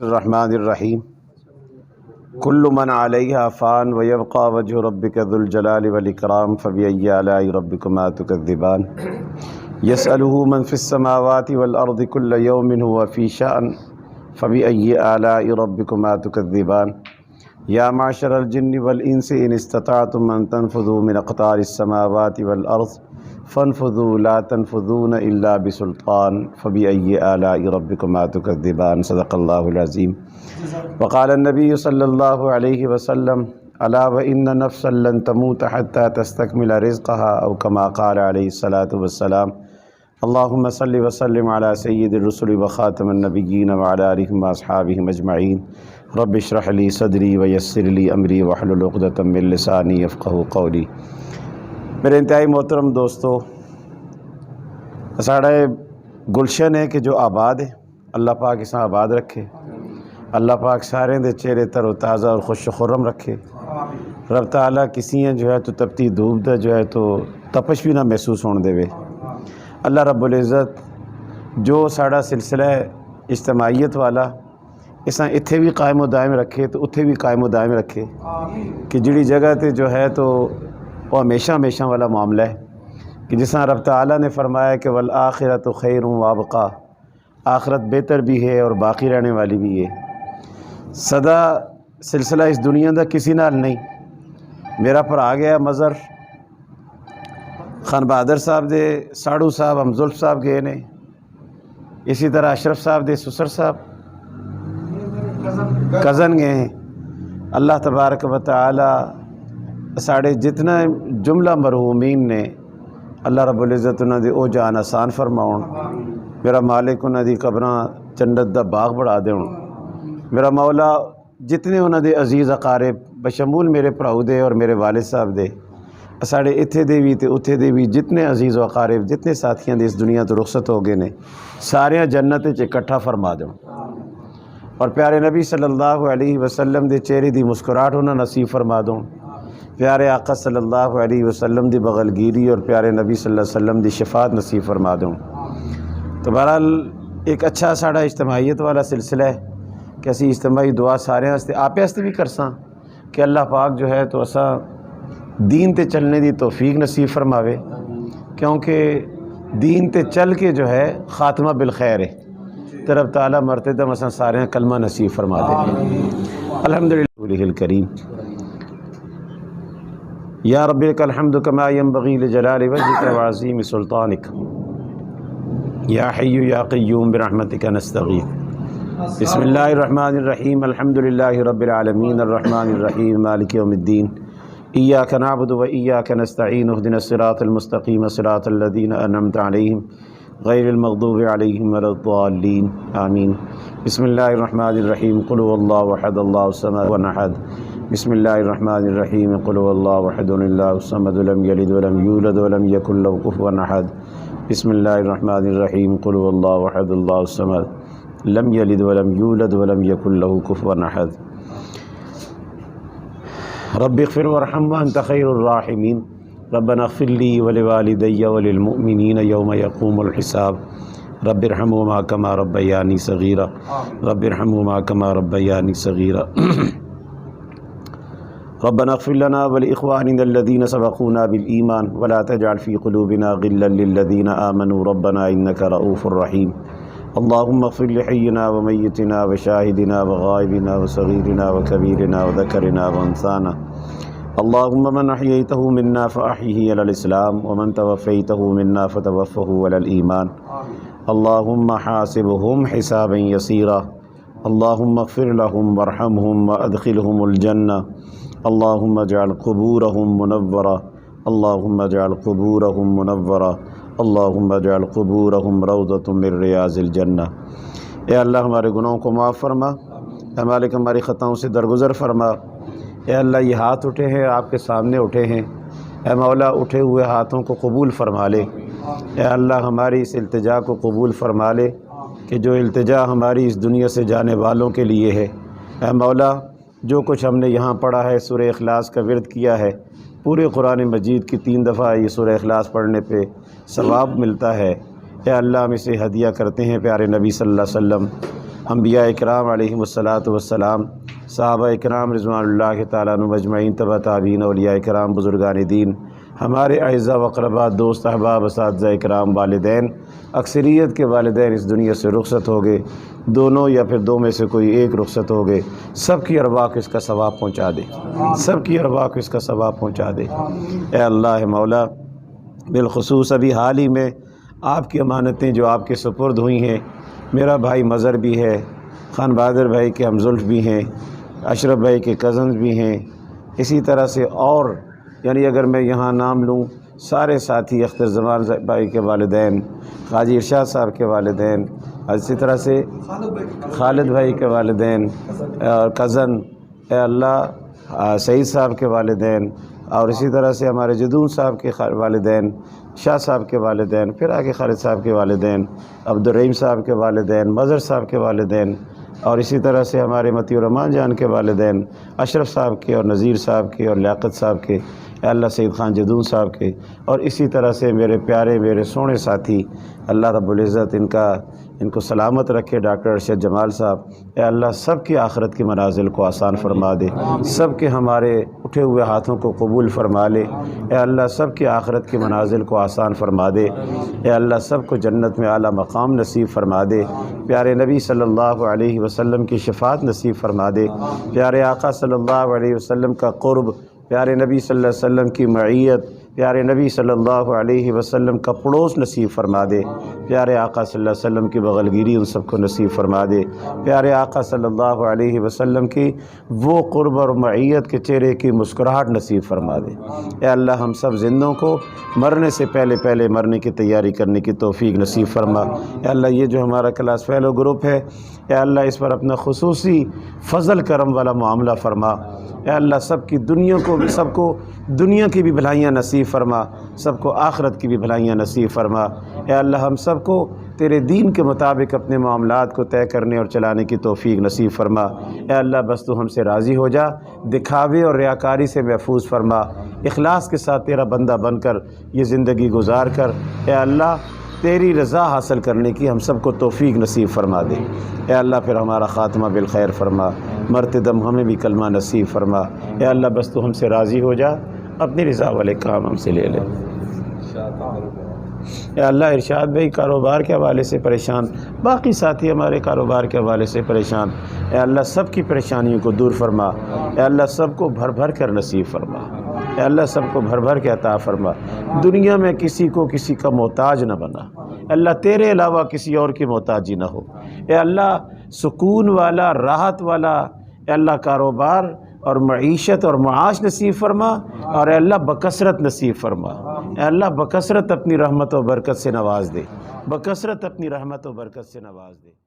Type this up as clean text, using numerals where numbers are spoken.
الرحمن الرحیم کل من علیہا فان ویبقى وجہ ربک ذو الجلال والاکرام فبأی آلاء ربکما تکذبان یسألہ من فی السماوات والارض کل یوم هو فی شأن فبأی آلاء ربکما تکذبان یا معشر الجن والانس ان استطعتم ان تنفذوا من اقطار السماوات والارض فانفذوا لا تنفذون الا بسلطان فبأي آلاء ربكما تكذبان صدق الله العظيم وقال النبي صلى الله عليه وسلم الا وان نفسا لن تموت حتى تستكمل رزقها او كما قال عليه الصلاة والسلام اللهم صل وسلم على سيد الرسل وخاتم النبيين وعلى آله واصحابه اجمعين رب اشرح لي صدري ويسر لي امري واحلل عقدة من لساني يفقهوا قولي۔ میرے انتہائی محترم دوستو، ساڑھے گلشن ہے کہ جو آباد ہے، اللہ پاک اساں آباد رکھے، اللہ پاک سارے دے چہرے تر و تازہ اور خوش و خرم رکھے۔ رب تعالیٰ کسی جو ہے تو تپتی دھوپ دا جو ہے تو تپش بھی نہ محسوس ہونے دے وے۔ اللہ رب العزت جو ساڑھا سلسلہ اجتماعیت والا اساں اتھے بھی قائم و دائم رکھے تو اتھے بھی قائم و دائم رکھے کہ جڑی جگہ تے جو ہے تو وہ ہمیشہ ہمیشہ والا معاملہ ہے کہ جس طرح رب تعالیٰ نے فرمایا کہ والآخرۃ خیر وابقیٰ، آخرت بہتر بھی ہے اور باقی رہنے والی بھی ہے۔ صدا سلسلہ اس دنیا دا کسی نال نہیں، میرا پر آ گیا مظہر خان بہادر صاحب دے ساڑو صاحب ہم زلف صاحب گئے نے، اسی طرح اشرف صاحب دے سسر صاحب کزن گئے ہیں۔ اللہ تبارک و تعالی ساڑھے جتنا جملہ مرحومین نے اللہ رب العزت انہوں دی او جان آسان فرماؤں، میرا مالک انہوں دی قبراں جنت دا باغ بڑھا دے، میرا مولا جتنے انہوں دے عزیز اقارب بشمول میرے پراؤ دے اور میرے والد صاحب دے ساڑھے اتھے دے بھی تے اتھے دے بھی جتنے عزیز و اقارب جتنے ساتھیاں دے اس دنیا تو رخصت ہو گئے نے سارے جنت وچ اکٹھا فرما دوں، اور پیارے نبی صلی اللہ علیہ وسلم دے چہرے دی مسکراہٹ انہاں نصیب فرما دوں، پیارے آقا صلی اللہ علیہ وسلم دی بغلگیری اور پیارے نبی صلی اللہ علیہ وسلم دی شفاعت نصیب فرما دوں۔ تو بہرحال ایک اچھا ساڑھا اجتماعیت والا سلسلہ ہے کہ اسی اجتماعی دعا سارے ہستے آپ ہستے بھی کرساں کہ اللہ پاک جو ہے تو اساں دین تے چلنے دی توفیق نصیب فرماوے، کیونکہ دین تے چل کے جو ہے خاتمہ بالخیر ہے، تو رب تعالیٰ مرتے دم اساں سارے کلمہ نصیب فرما دے۔ الحمدللہ الکریم یا رب لک الحمد کما ینبغی لجلال وجہک وعظیم سلطانک یا حی یا قیوم برحمتک نستغیث۔ بسم اللہ الرحمن الرحیم الحمدللہ رب العالمین الرحمن الرحیم مالک یوم الدین ایاک نعبد و ایاک نستعین اہدنا الصراط المستقیم صراط الذین انعمت علیہم غیر المغضوب علیہم ولا الضالین آمین۔ بسم اللہ الرحمن الرحیم قل هو اللہ احد اللہ الصمد احد بسم اللہ الرحمن الرحیم قل هو اللہ احد اللہ الصمد لم یلد ولم یولد ولم یکن له کفوا احد بسم اللہ الرحمن الرحیم قل هو اللہ احد اللہ الصمد لم یلد ولم یولد ولم یکن له کفوا احد رب اغفر وارحم وانت خیر الراحمین ربنا اغفر لی ولوالدی وللمؤمنین یوم یقوم الحساب رب ارحمہما کما ربیانی صغیرا رب ارحمہما کما ربیانی صغیرا ربنا اغفر لنا ولإخواننا الذين سبقونا بالإيمان ولا تجعل في قلوبنا غلا للذين آمنوا ربنا إنك رؤوف رحيم اللهم اغفر لحينا وميتنا وشاهدنا وغائبنا وصغيرنا وكبيرنا وذكرنا وأنثانا اللهم من أحييته منا فأحيه على الإسلام ومن توفيته منا فتوفه على الإيمان اللهم حاسبهم حسابا يسيرا اللهم اغفر لهم وارحمهم وأدخلهم الجنة اللهم اجعل قبورهم منورا اللهم اجعل قبورهم منورا اللهم اجعل قبورهم روضة من ریاض الجنہ۔ اے اللہ ہمارے گناہوں کو معاف فرما، اے مالک ہماری خطاؤں سے درگزر فرما۔ اے اللہ یہ ہاتھ اٹھے ہیں آپ کے سامنے اٹھے ہیں، اے مولا اٹھے ہوئے ہاتھوں کو قبول فرما لے۔ اے اللہ ہماری اس التجا کو قبول فرما لے کہ جو التجا ہماری اس دنیا سے جانے والوں کے لیے ہے۔ اے مولا جو کچھ ہم نے یہاں پڑھا ہے، سورہ اخلاص کا ورد کیا ہے، پورے قرآن مجید کی 3 دفعہ یہ سورہ اخلاص پڑھنے پہ ثواب ملتا ہے۔ اے اللہ ہم اسے ہدیہ کرتے ہیں پیارے نبی صلی اللہ علیہ وسلم انبیاء اکرام علیہم الصلاۃ والسلام، صحابہ اکرام رضوان اللہ تعالیٰ عنہم اجمعین، تبع تابعین، اولیاء اکرام، بزرگان دین، ہمارے اعزاء و اقرباء، دوست احباب، اساتذہ اکرام، والدین، اکثریت کے والدین اس دنیا سے رخصت ہو گئے، دونوں یا پھر دو میں سے کوئی ایک رخصت ہو گئے، سب کی ارواح کو اس کا ثواب پہنچا دے، سب کی ارواح کو اس کا ثواب پہنچا دے۔ اے اللہ مولا، بالخصوص ابھی حال ہی میں آپ کی امانتیں جو آپ کے سپرد ہوئی ہیں، میرا بھائی مظہر بھی ہے، خان بہادر بھائی کے ہم زلف بھی ہیں، اشرف بھائی کے کزنز بھی ہیں، اسی طرح سے اور یعنی اگر میں یہاں نام لوں سارے ساتھی، اختر زمان بھائی کے والدین، قاضی ارشاد صاحب کے والدین، اسی طرح سے خالد بھائی کے والدین اور کزن، اے اللہ سعید صاحب کے والدین، اور اسی طرح سے ہمارے جدون صاحب کے والدین، شاہ صاحب کے والدین، پھر آگے خالد صاحب کے والدین، عبدالرحیم صاحب کے والدین، مظہر صاحب کے والدین، اور اسی طرح سے ہمارے متی الرحمان جان کے والدین، اشرف صاحب کے اور نذیر صاحب کے اور لیاقت صاحب کے، اے اللہ سید خان جدون صاحب کے، اور اسی طرح سے میرے پیارے میرے سونے ساتھی، اللہ رب العزت ان کو سلامت رکھے، ڈاکٹر ارشد جمال صاحب، اے اللہ سب کی آخرت کی منازل کو آسان فرما دے، سب کے ہمارے اٹھے ہوئے ہاتھوں کو قبول فرما لے، اے اللہ سب کی آخرت کی منازل کو آسان فرما دے، اے اللہ سب کو جنت میں اعلیٰ مقام نصیب فرما دے، پیارے نبی صلی اللہ علیہ وسلم کی شفاعت نصیب فرما دے، پیارے آقا صلی اللہ علیہ وسلم کا قرب، پیارے نبی صلی اللہ علیہ وسلم کی معیت، پیارے نبی صلی اللہ علیہ وسلم کا پڑوس نصیب فرما دے، پیارے آقا صلی اللہ علیہ وسلم کی بغل گیری ان سب کو نصیب فرما دے، پیارے آقا صلی اللہ علیہ وسلم کی وہ قرب اور معیت کے چہرے کی مسکراہٹ نصیب فرما دے۔ اے اللہ ہم سب زندوں کو مرنے سے پہلے مرنے کی تیاری کرنے کی توفیق نصیب فرما۔ اے اللہ یہ جو ہمارا کلاس فیلو گروپ ہے، اے اللہ اس پر اپنا خصوصی فضل کرم والا معاملہ فرما۔ اے اللہ سب کی سب کو دنیا کی بھی بھلائیاں نصیب فرما، سب کو آخرت کی بھی بھلائیاں نصیب فرما۔ اے اللہ ہم سب کو تیرے دین کے مطابق اپنے معاملات کو طے کرنے اور چلانے کی توفیق نصیب فرما۔ اے اللہ بس تو ہم سے راضی ہو جا، دکھاوے اور ریاکاری سے محفوظ فرما، اخلاص کے ساتھ تیرا بندہ بن کر یہ زندگی گزار کر اے اللہ تیری رضا حاصل کرنے کی ہم سب کو توفیق نصیب فرما دے۔ اے اللہ پھر ہمارا خاتمہ بالخیر فرما، مرتے دم ہمیں بھی کلمہ نصیب فرما۔ اے اللہ بس تو ہم سے راضی ہو جا، اپنی رضا والے کام ہم سے لے لے۔ اے اللہ ارشاد بھائی کاروبار کے حوالے سے پریشان، باقی ساتھی ہمارے کاروبار کے حوالے سے پریشان، اے اللہ سب کی پریشانیوں کو دور فرما، اے اللہ سب کو بھر کر نصیب فرما، اے اللہ سب کو بھر کے عطا فرما، دنیا میں کسی کا محتاج نہ بنا، اے اللہ تیرے علاوہ کسی اور کی محتاجی نہ ہو، اے اللہ سکون والا، راحت والا، اے اللہ کاروبار اور معیشت اور معاش نصیب فرما، اور اے اللہ بکثرت نصیب فرما، اے اللہ بکثرت اپنی رحمت و برکت سے نواز دے، بکثرت اپنی رحمت و برکت سے نواز دے۔